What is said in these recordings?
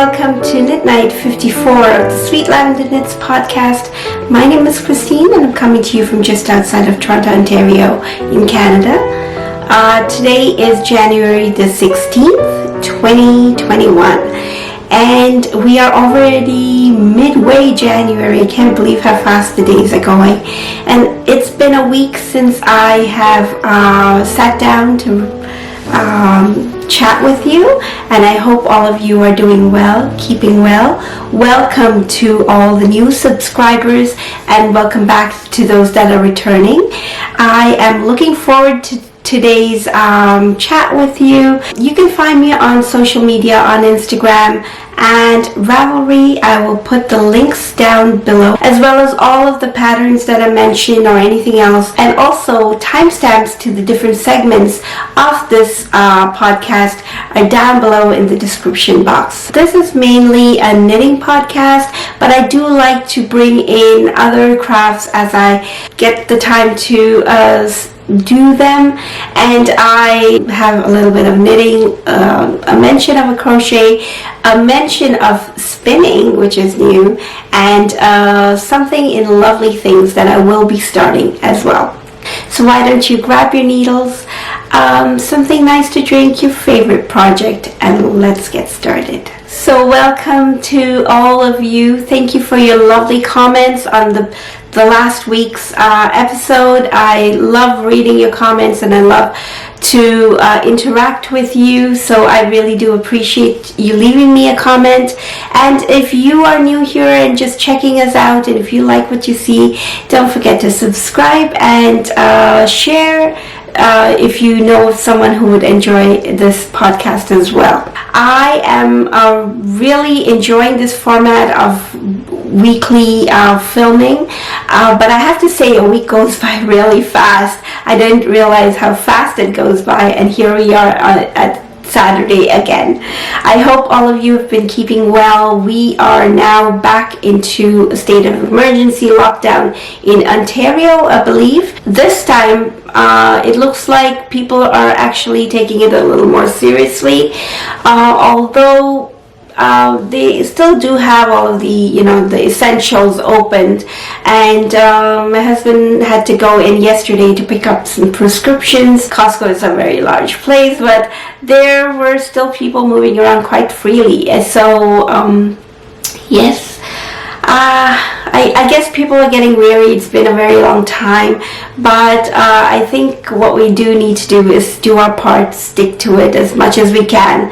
welcome to Knit Night 54 of the Sweet Lavender Knits podcast. My name is Christine and I'm coming to you from just outside of Toronto, Ontario in Canada. Today is January the 16th, 2021, and we are already midway January. I can't believe how fast the days are going, and it's been a week since I have sat down to chat with you, and I hope all of you are doing well, keeping well. Welcome to all the new subscribers and welcome back to those that are returning. I am looking forward to today's chat with you. You can find me on social media on Instagram and Ravelry. I will put the links down below, as well as all of the patterns that I mentioned or anything else, and also timestamps to the different segments of this podcast are down below in the description box. This is mainly a knitting podcast, but I do like to bring in other crafts as I get the time to do them, and I have a little bit of knitting, a mention of a crochet, a mention of spinning, which is new, and something in lovely things that I will be starting as well. So why don't you grab your needles, something nice to drink, your favorite project, and let's get started. So welcome to all of you. Thank you for your lovely comments on the last week's episode. I love reading your comments and I love to interact with you, so I really do appreciate you leaving me a comment. And if you are new here and just checking us out, and if you like what you see, don't forget to subscribe and share if you know of someone who would enjoy this podcast as well. I am really enjoying this format of weekly filming, but I have to say a week goes by really fast. I didn't realize how fast it goes by, and here we are at Saturday again. I hope all of you have been keeping well. We are now back into a state of emergency lockdown in Ontario, I believe. This time it looks like people are actually taking it a little more seriously, although they still do have all of the the essentials opened, and my husband had to go in yesterday to pick up some prescriptions. Costco is a very large place, but there were still people moving around quite freely, so yes, I guess people are getting weary. It's been a very long time, but I think what we do need to do is do our part, stick to it as much as we can,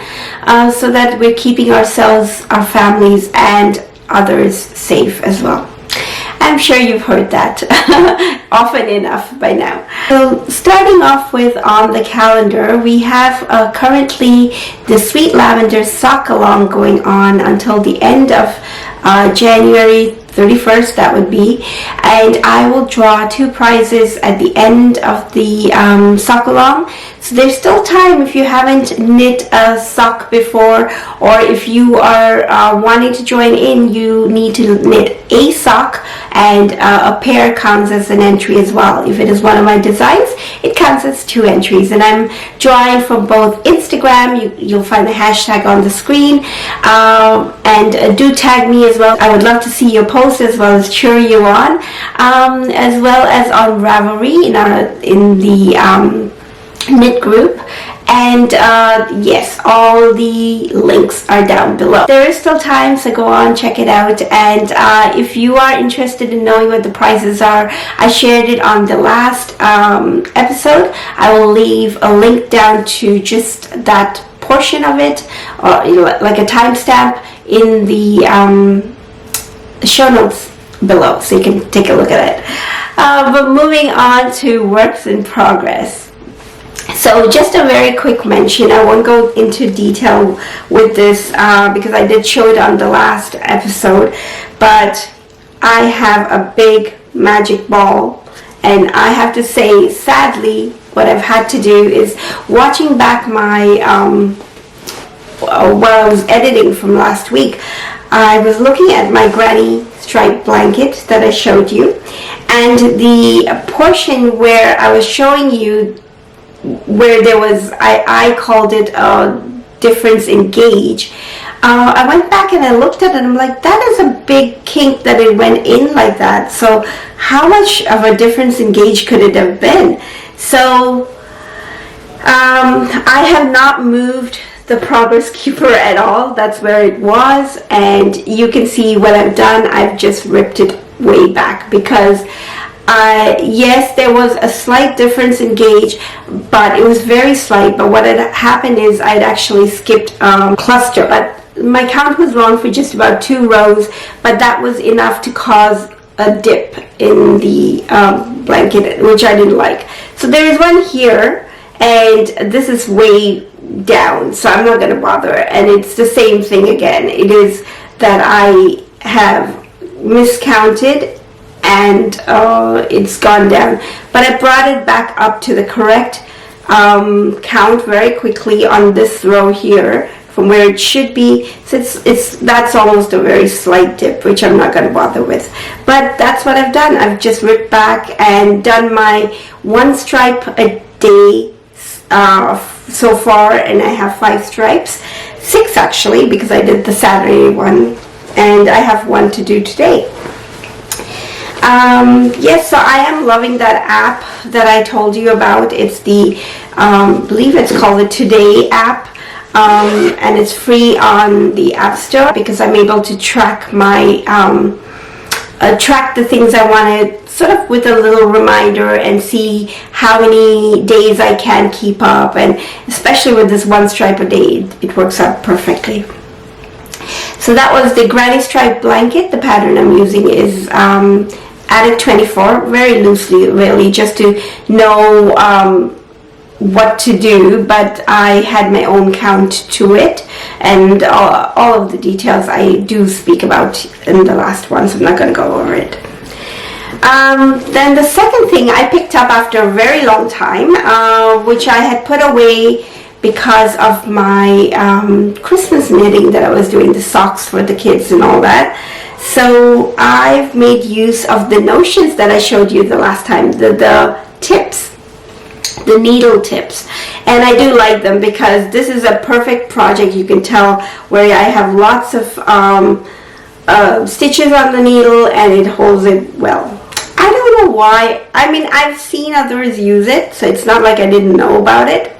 so that we're keeping ourselves, our families, and others safe as well. I'm sure you've heard that often enough by now. So starting off with on the calendar, we have currently the Sweet Lavender SockALong going on until the end of January 31st, that would be, and I will draw 2 prizes at the end of the SockALong. So there's still time if you haven't knit a sock before, or if you are wanting to join in, you need to knit a sock, and a pair counts as an entry as well. If it is one of my designs, it counts as 2 entries, and I'm drawing from both Instagram. You'll find the hashtag on the screen, and do tag me as well. I would love to see your posts as well as cheer you on, as well as on Ravelry in the knit group, and yes, all the links are down below. There is still time, so go on, check it out, and if you are interested in knowing what the prizes are, I shared it on the last episode. I will leave a link down to just that portion of it, or like a timestamp in the show notes below, so you can take a look at it. But moving on to works in progress. So just a very quick mention. I won't go into detail with this because I did show it on the last episode, but I have a big magic ball, and I have to say, sadly, what I've had to do is watching back my while I was editing from last week, I was looking at my granny striped blanket that I showed you, and the portion where I was showing you where there was, I called it a difference in gauge. I went back and I looked at it and I'm like, that is a big kink that it went in like that. So how much of a difference in gauge could it have been? So I have not moved the progress keeper at all. That's where it was, and you can see what I've done. I've just ripped it way back because yes, there was a slight difference in gauge, but it was very slight. But what had happened is I'd actually skipped cluster, but my count was wrong for just about 2 rows, but that was enough to cause a dip in the blanket, which I didn't like. So there is one here, and this is way down, so I'm not going to bother. And it's the same thing again. It is that I have miscounted and it's gone down, but I brought it back up to the correct count very quickly on this row here from where it should be. So that's almost a very slight dip, which I'm not going to bother with. But that's what I've done. I've just ripped back and done my 1 stripe a day so far, and I have 5 stripes, 6 actually, because I did the Saturday one, and I have 1 to do today. Yes, so I am loving that app that I told you about. It's the, I believe it's called the Today app. And it's free on the App Store because I'm able to track my track the things I wanted, sort of with a little reminder, and see how many days I can keep up. And especially with this 1 stripe a day, it works out perfectly. So that was the granny stripe blanket. The pattern I'm using is Attic 24, very loosely, really, just to know what to do, but I had my own count to it, and all of the details I do speak about in the last one, so I'm not going to go over it. Then the second thing I picked up after a very long time, which I had put away because of my Christmas knitting that I was doing, the socks for the kids and all that. So I've made use of the notions that I showed you the last time, the tips, the needle tips, and I do like them because this is a perfect project. You can tell where I have lots of stitches on the needle, and it holds it well. I don't know why. I mean, I've seen others use it, so it's not like I didn't know about it,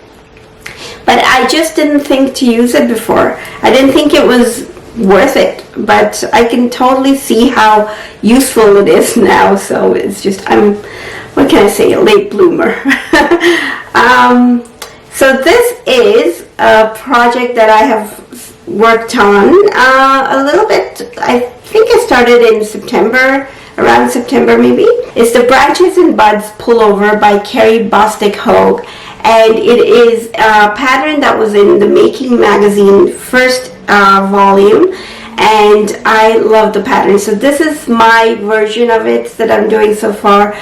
but I just didn't think to use it before. I didn't think it was worth it, but I can totally see how useful it is now. So it's just, what can I say, a late bloomer. So this is a project that I have worked on a little bit. I think I started in September, around September maybe. It's the Branches and Buds Pullover by Carrie, Bostick, Hoge, and it is a pattern that was in the Making magazine first volume, and I love the pattern. So this is my version of it that I'm doing so far.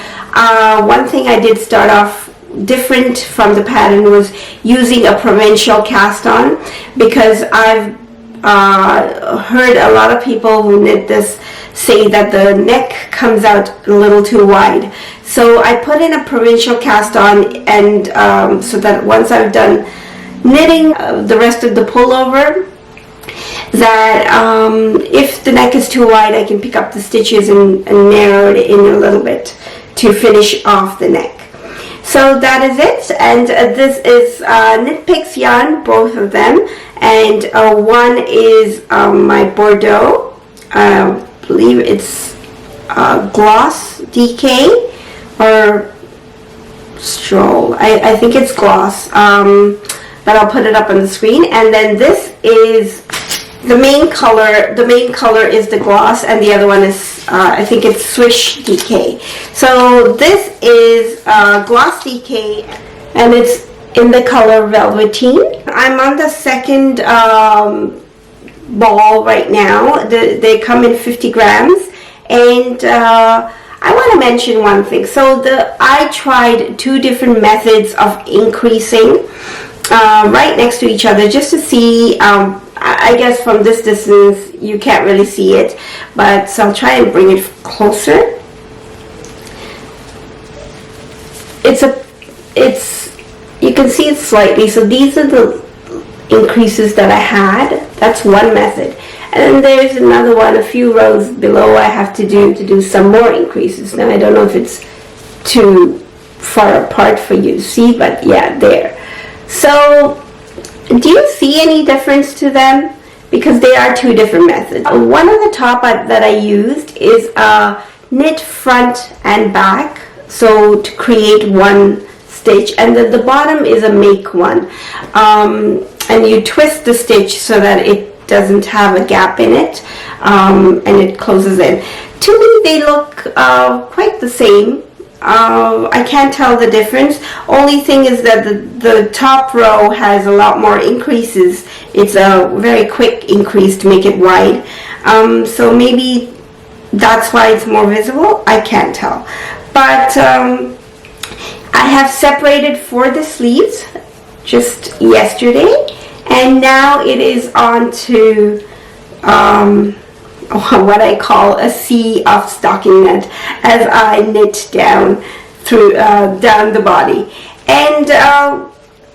One thing I did start off different from the pattern was using a provincial cast on, because I've heard a lot of people who knit this say that the neck comes out a little too wide. So I put in a provincial cast on, and so that once I've done knitting the rest of the pullover, that if the neck is too wide, I can pick up the stitches and narrow it in a little bit to finish off the neck. So that is it, and this is Knitpicks yarn, both of them, and one is my Bordeaux, I believe it's gloss DK or stroll, I think it's gloss, but I'll put it up on the screen. And then this is the main color is the gloss, and the other one is I think it's Swish DK. So this is gloss DK, and it's in the color Velveteen. I'm on the second ball right now. They come in 50 grams, and I want to mention one thing. So I tried 2 different methods of increasing right next to each other, just to see. I guess from this distance you can't really see it, but so I'll try and bring it closer. You can see it slightly. So these are increases that I had. That's one method. And then there's another one, a few rows below, I have to do some more increases. Now I don't know if it's too far apart for you to see, but yeah, there. So do you see any difference to them? Because they are two different methods. One of the top that I used is a knit front and back, so to create one stitch, and then the bottom is a make one, and you twist the stitch so that it doesn't have a gap in it, and it closes in. To me, they look quite the same. I can't tell the difference. Only thing is that the top row has a lot more increases. It's a very quick increase to make it wide. So maybe that's why it's more visible. I can't tell. But I have separated for the sleeves just yesterday, and now it is on to what I call a sea of stocking knit as I knit down through down the body. And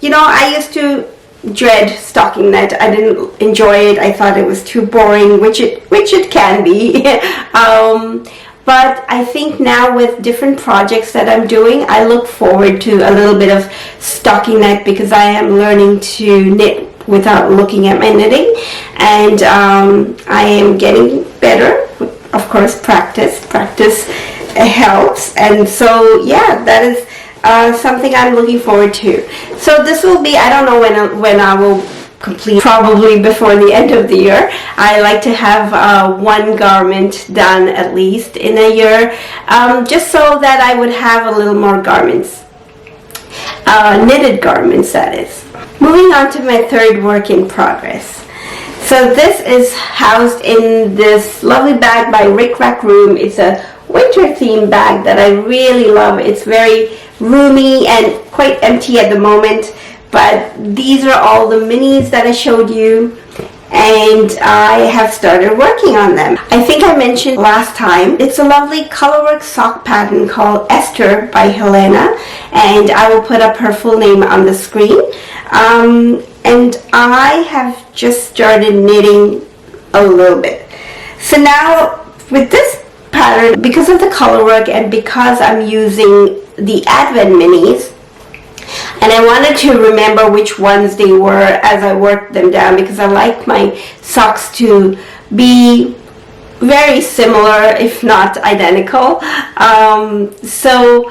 you know, I used to dread stocking knit. I didn't enjoy it. I thought it was too boring, which it can be. But I think now with different projects that I'm doing, I look forward to a little bit of stocking knit because I am learning to knit without looking at my knitting, and I am getting better. Of course, practice helps, and so yeah, that is something I'm looking forward to. So this will be, I don't know when I will complete, probably before the end of the year. I like to have one garment done at least in a year, just so that I would have a little more garments, knitted garments, that is. Moving on to my third work in progress. So this is housed in this lovely bag by Rick Rack Room. It's a winter themed bag that I really love. It's very roomy and quite empty at the moment, but these are all the minis that I showed you, and I have started working on them. I think I mentioned last time, it's a lovely colorwork sock pattern called Esther by Helena, and I will put up her full name on the screen. And I have just started knitting a little bit. So now with this pattern, because of the colorwork and because I'm using the Advent minis, and I wanted to remember which ones they were as I worked them down, because I like my socks to be very similar, if not identical. So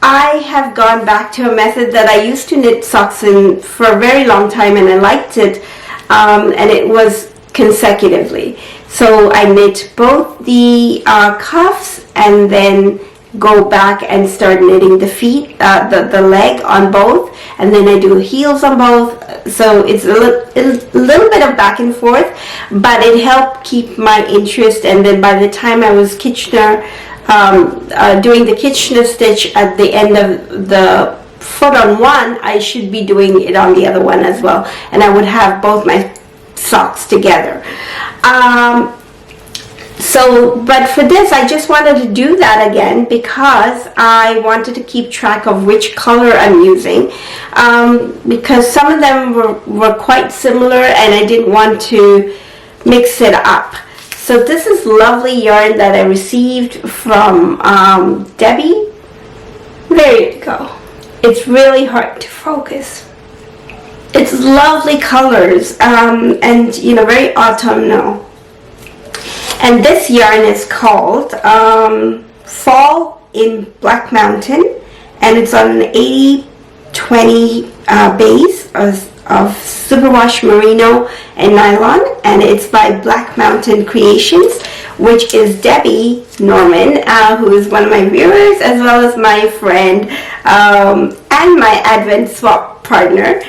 I have gone back to a method that I used to knit socks in for a very long time, and I liked it, and it was consecutively. So I knit both the cuffs and then go back and start knitting the feet, the leg on both, and then I do heels on both. So it's a little bit of back and forth, but it helped keep my interest. And then by the time I was Kitchener, doing the Kitchener stitch at the end of the foot on one, I should be doing it on the other one as well, and I would have both my socks together. But for this, I just wanted to do that again because I wanted to keep track of which color I'm using, because some of them were quite similar and I didn't want to mix it up. So this is lovely yarn that I received from Debbie. There you go. It's really hard to focus. It's lovely colors, and you know, very autumnal. And this yarn is called Fall in Black Mountain, and it's on an 80-20 base of superwash merino and nylon, and it's by Black Mountain Creations, which is Debbie Norman, who is one of my viewers as well as my friend and my Advent swap partner.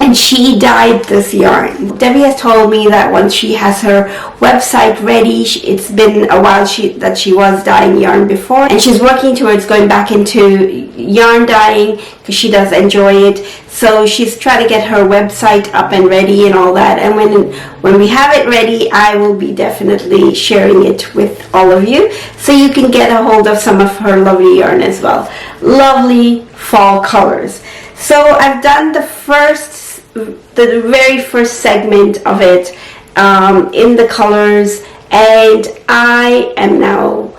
And she dyed this yarn. Debbie has told me that once she has her website ready, it's been a while that she was dyeing yarn before, and she's working towards going back into yarn dyeing because she does enjoy it. So she's trying to get her website up and ready and all that, and when we have it ready, I will be definitely sharing it with all of you so you can get a hold of some of her lovely yarn as well. Lovely fall colors. So I've done the first the very first segment of it in the colors, and I am now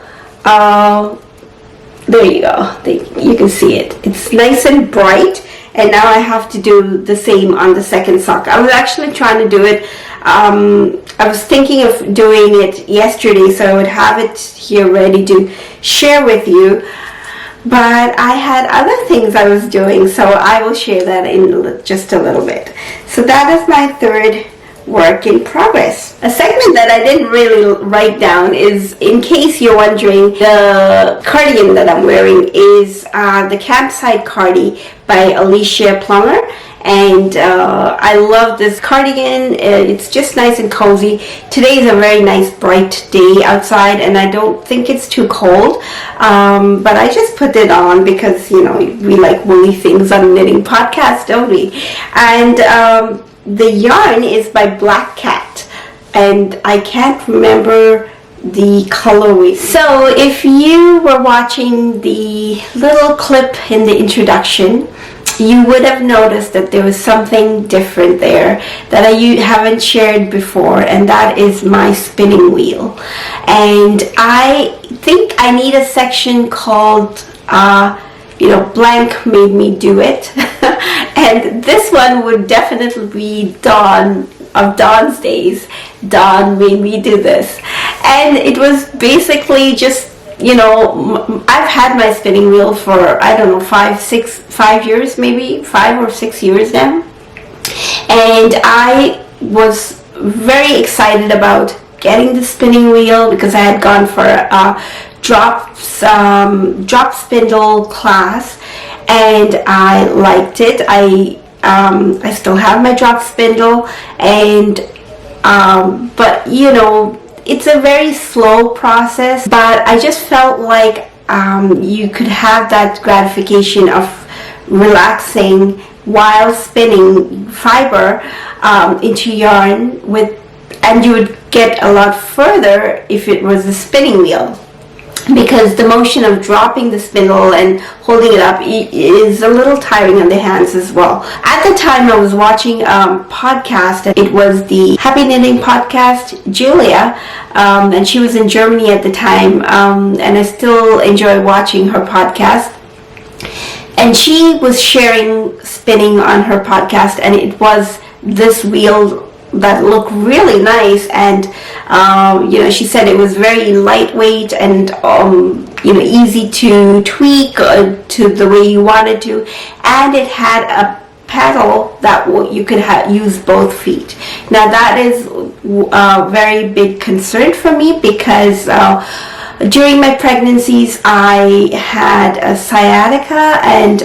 there you go, you can see it, it's nice and bright. And now I have to do the same on the second sock. I was actually trying to do it, I was thinking of doing it yesterday so I would have it here ready to share with you, but I had other things I was doing, so I will share that in just a little bit. So that is my third work in progress. A segment that I didn't really write down is, in case you're wondering, the cardigan that I'm wearing is the Campside Cardi by Alicia Plummer, and I love this cardigan. It's just nice and cozy. Today is a very nice bright day outside and I don't think it's too cold, but I just put it on because, you know, we like woolly things on Knitting Podcast, don't we? And the yarn is by Black Cat, and I can't remember the colorway. So if you were watching the little clip in the introduction, you would have noticed that there was something different there that I haven't shared before, and that is my spinning wheel. And I think I need a section called blank made me do it. And this one would definitely be Dawn of Dawn's Days. Dawn made me do this. And it was basically just, you know, I've had my spinning wheel for, I don't know, 5 years, maybe 5 or 6 years now. And I was very excited about getting the spinning wheel because I had gone for a drop spindle class and I liked it. I still have my drop spindle, and but you know, it's a very slow process, but I just felt like you could have that gratification of relaxing while spinning fiber into yarn and you would get a lot further if it was a spinning wheel, because the motion of dropping the spindle and holding it up is a little tiring on the hands as well. At the time I was watching a podcast, it was the Happy Knitting podcast, Julia, and she was in Germany at the time, and I still enjoy watching her podcast. And she was sharing spinning on her podcast, and it was this wheel that looked really nice, and she said it was very lightweight and easy to tweak to the way you wanted to, and it had a paddle that you could use both feet. Now that is a very big concern for me because during my pregnancies I had a sciatica, and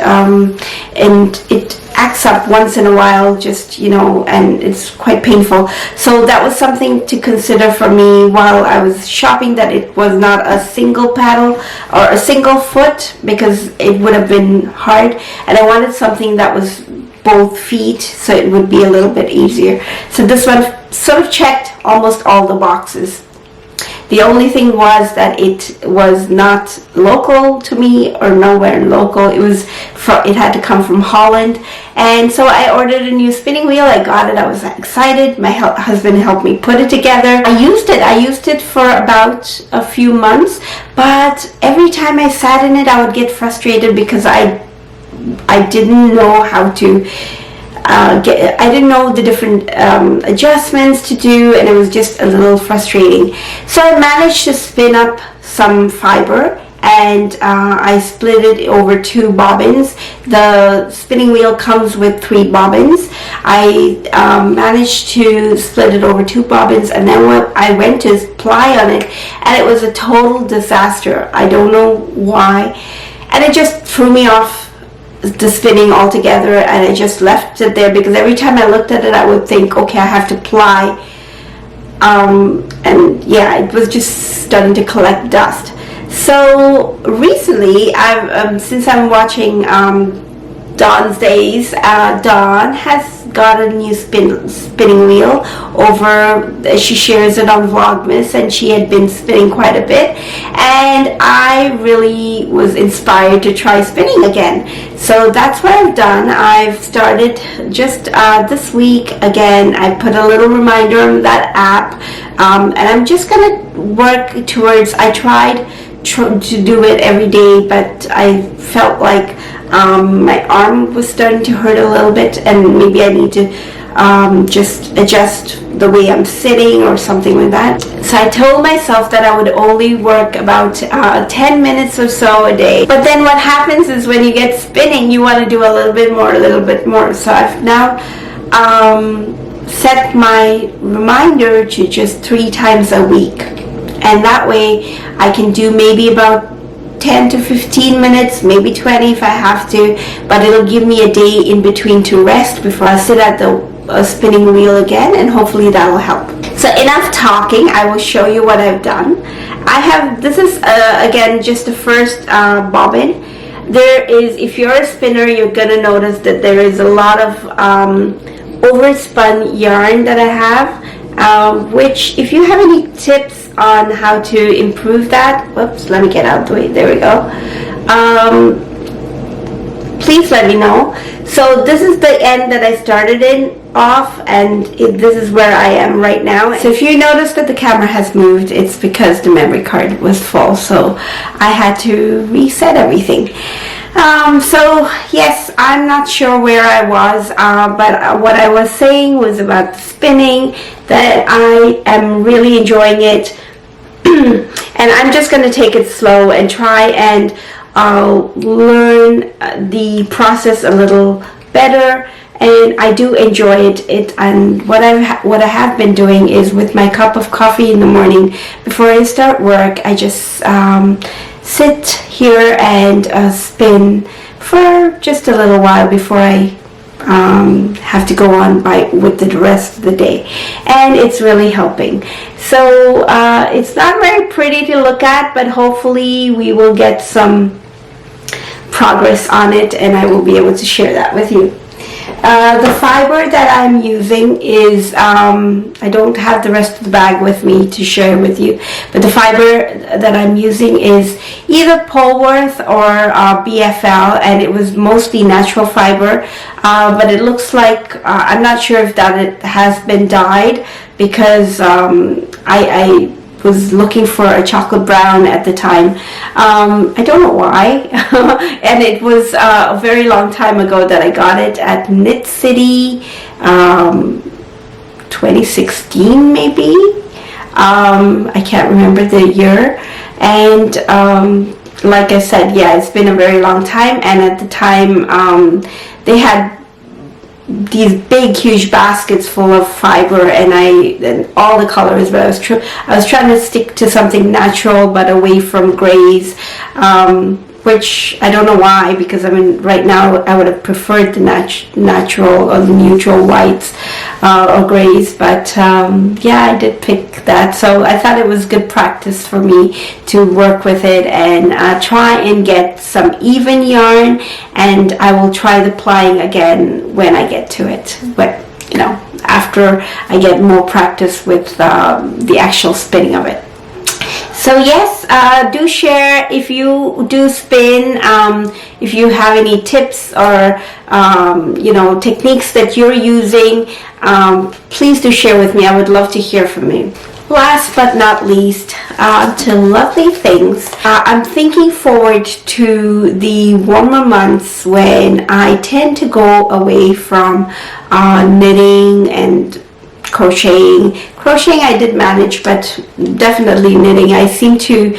it acts up once in a while, just, and it's quite painful. So that was something to consider for me while I was shopping, that it was not a single paddle or a single foot, because it would have been hard, and I wanted something that was both feet so it would be a little bit easier. So this one sort of checked almost all the boxes. The only thing was that it was not local to me, or nowhere local. It had to come from Holland, and so I ordered a new spinning wheel. I got it. I was excited. My husband helped me put it together. I used it for about a few months, but every time I sat in it, I would get frustrated because I didn't know how to. I didn't know the different adjustments to do, and it was just a little frustrating. So I managed to spin up some fiber, and I split it over 2 bobbins. The spinning wheel comes with 3 bobbins. I managed to split it over 2 bobbins, and then when I went to ply on it, and it was a total disaster. I don't know why, and it just threw me off the spinning altogether, and I just left it there because every time I looked at it I would think, okay, I have to ply, and yeah, it was just starting to collect dust. So recently, since I'm watching Dawn's Days, Dawn has just got a new spinning wheel over. She shares it on Vlogmas, and she had been spinning quite a bit, and I really was inspired to try spinning again. So that's what I've done. I've started just this week again. I put a little reminder on that app, and I'm just gonna work towards. I tried to do it every day, but I felt like my arm was starting to hurt a little bit, and maybe I need to just adjust the way I'm sitting or something like that. So I told myself that I would only work about 10 minutes or so a day. But then what happens is when you get spinning, you want to do a little bit more. So I've now set my reminder to just 3 times a week. And that way I can do maybe about 10 to 15 minutes, maybe 20 if I have to, but it'll give me a day in between to rest before I sit at the spinning wheel again, and hopefully that will help. So enough talking, I will show you what I've done. This is again just the first bobbin. There is, if you're a spinner, you're gonna notice that there is a lot of overspun yarn that I have, which if you have any tips on how to improve that, whoops, let me get out of the way, there we go, please let me know. So this is the end that I started off, and this is where I am right now. So if you notice that the camera has moved, it's because the memory card was full, so I had to reset everything. So yes, I'm not sure where I was, but what I was saying was about spinning, that I am really enjoying it. And I'm just going to take it slow and try and learn the process a little better, and I do enjoy it. And what I have been doing is, with my cup of coffee in the morning before I start work, I just sit here and spin for just a little while before I have to go on with the rest of the day, and it's really helping. So it's not very pretty to look at, but hopefully we will get some progress on it, and I will be able to share that with you. The fiber that I'm using is, I don't have the rest of the bag with me to share with you, but the fiber that I'm using is either Pullover or BFL, and it was mostly natural fiber, but it looks like, I'm not sure if that it has been dyed, because I was looking for a chocolate brown at the time. I don't know why. And it was a very long time ago that I got it at Knit City, 2016 maybe. I can't remember the year. And like I said, yeah, it's been a very long time. And at the time, they had these big huge baskets full of fiber, and all the colors, but I was trying to stick to something natural but away from grays, which I don't know why, because I mean right now I would have preferred the natural or the neutral whites or grays, but yeah, I did pick that. So I thought it was good practice for me to work with it and try and get some even yarn, and I will try the plying again when I get to it, but you know, after I get more practice with the actual spinning of it. So yes, do share if you do spin, if you have any tips or you know, techniques that you're using, please do share with me. I would love to hear from you. Last but not least, to lovely things. I'm thinking forward to the warmer months when I tend to go away from knitting and crocheting. Crocheting I did manage, but definitely knitting. I seem to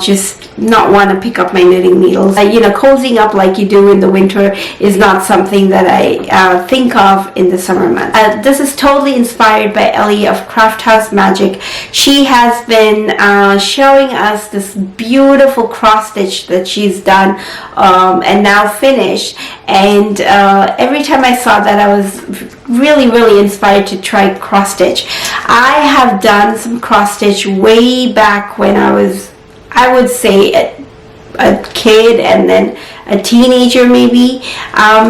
just not want to pick up my knitting needles. You know, cozying up like you do in the winter is not something that I think of in the summer months. This is totally inspired by Ellie of Craft House Magic. She has been showing us this beautiful cross stitch that she's done and now finished, and every time I saw that I was really inspired to try cross stitch. I have done some cross stitch way back when I would say a kid and then a teenager maybe.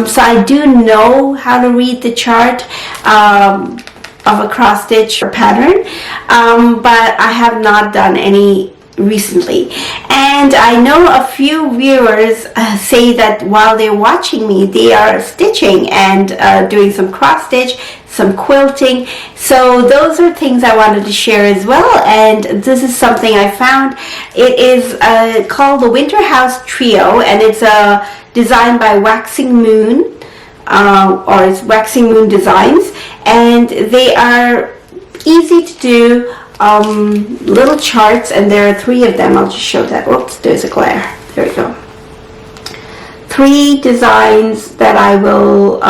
So I do know how to read the chart of a cross stitch pattern, but I have not done any recently. And I know a few viewers say that while they're watching me, they are stitching and doing some cross stitch, some quilting. So those are things I wanted to share as well, and this is something I found. It is called the Winter House Trio, and it's designed by Waxing Moon, or it's Waxing Moon Designs, and they are easy to do little charts, and there are 3 of them. I'll just show that. Oops, there's a glare. There we go. 3 designs that I will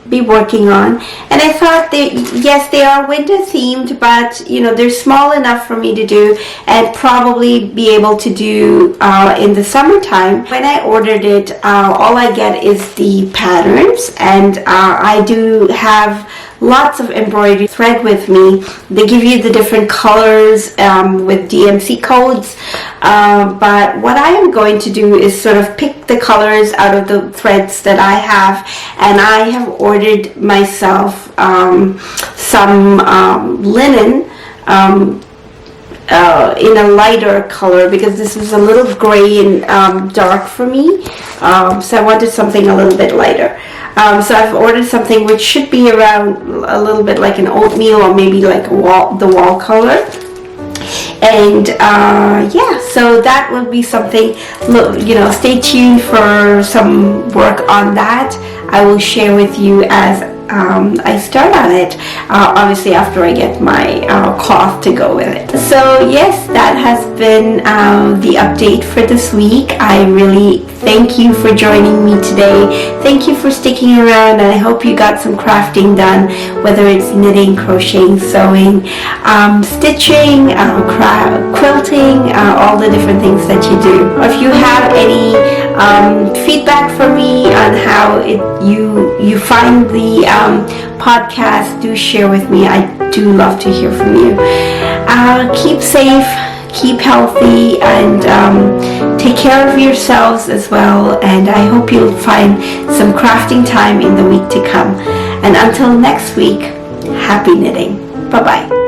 be working on, and I thought yes, they are winter themed, but you know, they're small enough for me to do and probably be able to do in the summertime. When I ordered it, all I get is the patterns, and I do have lots of embroidery thread with me. They give you the different colors with DMC codes, but what I am going to do is sort of pick the colors out of the threads that I have, and I have ordered myself some linen in a lighter color, because this was a little gray and dark for me, so I wanted something a little bit lighter. So I've ordered something which should be around a little bit like an oatmeal, or maybe like the wall color. And yeah, so that will be something, you know, stay tuned for some work on that. I will share with you as I start on it, obviously after I get my cloth to go with it. So yes, that has been the update for this week. I really thank you for joining me today. Thank you for sticking around, and I hope you got some crafting done, whether it's knitting, crocheting, sewing, stitching, quilting, all the different things that you do. If you have any feedback for me on how you find the podcast, do share with me. I do love to hear from you. Keep safe, keep healthy, and take care of yourselves as well, and I hope you'll find some crafting time in the week to come. And until next week, happy knitting. Bye bye.